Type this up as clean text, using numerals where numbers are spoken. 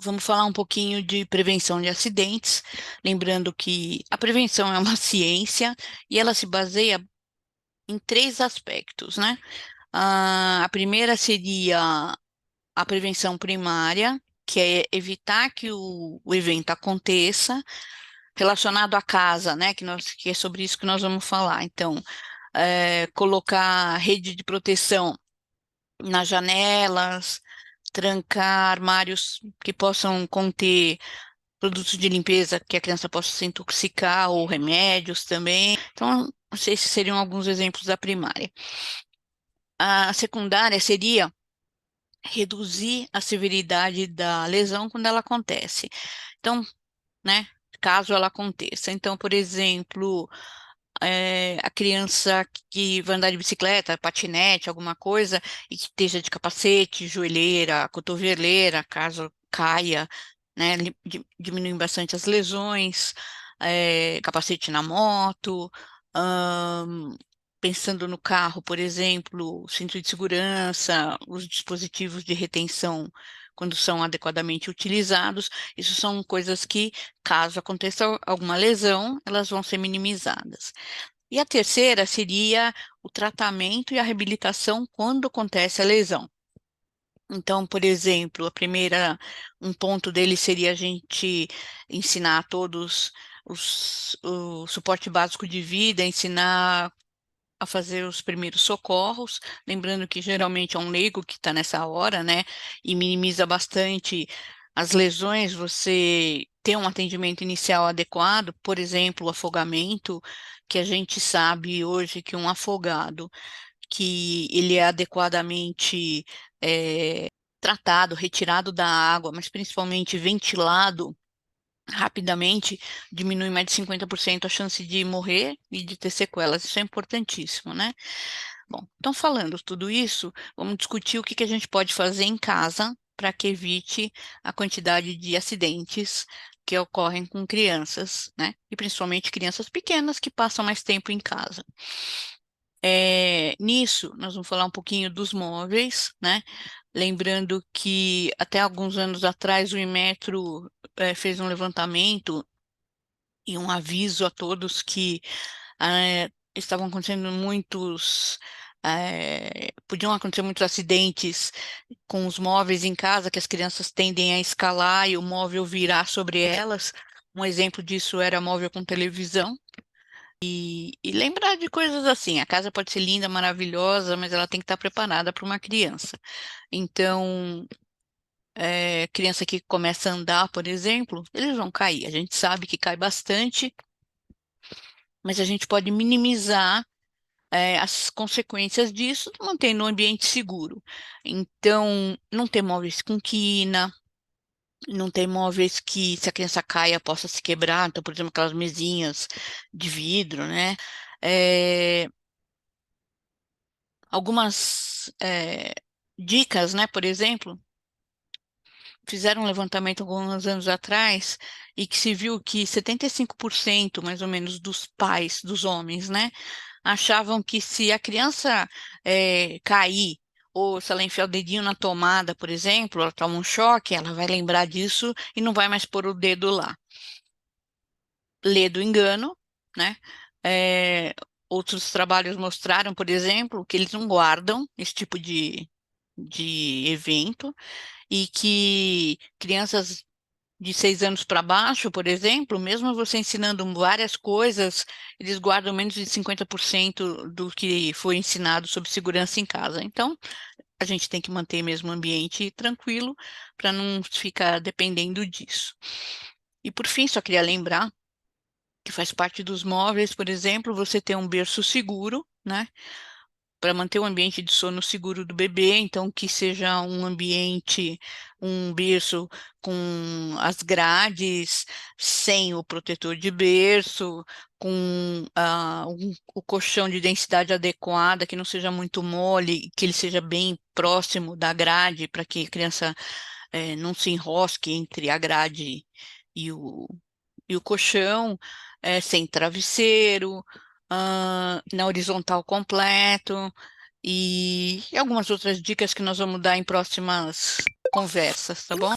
vamos falar um pouquinho de prevenção de acidentes, lembrando que a prevenção é uma ciência e ela se baseia em três aspectos, né? A primeira seria a prevenção primária, que é evitar que o evento aconteça, relacionado à casa, né? Que é sobre isso que nós vamos falar. Então, colocar rede de proteção nas janelas, trancar armários que possam conter produtos de limpeza que a criança possa se intoxicar ou remédios também. Então, não sei se seriam alguns exemplos da primária. A secundária seria reduzir a severidade da lesão quando ela acontece. Então, né, caso ela aconteça. Então, por exemplo, a criança que vai andar de bicicleta, patinete, alguma coisa, e que esteja de capacete, joelheira, cotoveleira, caso caia, né, diminuem bastante as lesões, capacete na moto, ahn, pensando no carro, por exemplo, cinto de segurança, os dispositivos de retenção, quando são adequadamente utilizados, isso são coisas que, caso aconteça alguma lesão, elas vão ser minimizadas. E a terceira seria o tratamento e a reabilitação quando acontece a lesão. Então, por exemplo, um ponto dele seria a gente ensinar a todos o suporte básico de vida, ensinar a fazer os primeiros socorros, lembrando que geralmente é um leigo que está nessa hora, né, e minimiza bastante as lesões, você ter um atendimento inicial adequado, por exemplo, o afogamento, que a gente sabe hoje que um afogado, que ele é adequadamente tratado, retirado da água, mas principalmente ventilado, rapidamente, diminui mais de 50% a chance de morrer e de ter sequelas. Isso é importantíssimo, né? Bom, então falando tudo isso, vamos discutir o que que a gente pode fazer em casa para que evite a quantidade de acidentes que ocorrem com crianças, né? E principalmente crianças pequenas que passam mais tempo em casa. Nisso, nós vamos falar um pouquinho dos móveis, né? Lembrando que até alguns anos atrás o Inmetro fez um levantamento e um aviso a todos que estavam acontecendo podiam acontecer muitos acidentes com os móveis em casa, que as crianças tendem a escalar e o móvel virar sobre elas. Um exemplo disso era móvel com televisão. E lembrar de coisas assim, a casa pode ser linda, maravilhosa, mas ela tem que estar preparada para uma criança. Então, criança que começa a andar, por exemplo, eles vão cair. A gente sabe que cai bastante, mas a gente pode minimizar as consequências disso, mantendo o ambiente seguro. Então, não ter móveis com quina, não ter móveis que, se a criança caia, possa se quebrar. Então, por exemplo, aquelas mesinhas de vidro, né? É, algumas dicas, né? Por exemplo, fizeram um levantamento alguns anos atrás e que se viu que 75% mais ou menos dos pais, dos homens, né, achavam que se a criança cair ou se ela enfiar o dedinho na tomada, por exemplo, ela toma um choque, ela vai lembrar disso e não vai mais pôr o dedo lá. Lê do engano, né? É, outros trabalhos mostraram, por exemplo, que eles não guardam esse tipo de evento e que crianças de 6 anos para baixo, por exemplo, mesmo você ensinando várias coisas, eles guardam menos de 50% do que foi ensinado sobre segurança em casa. Então, a gente tem que manter mesmo o ambiente tranquilo para não ficar dependendo disso. E por fim, só queria lembrar que faz parte dos móveis, por exemplo, você ter um berço seguro, né? Para manter o ambiente de sono seguro do bebê, então que seja um ambiente, um berço com as grades, sem o protetor de berço, com o colchão de densidade adequada, que não seja muito mole, que ele seja bem próximo da grade, para que a criança não se enrosque entre a grade e o colchão, sem travesseiro, na horizontal completo, e algumas outras dicas que nós vamos dar em próximas conversas, tá bom?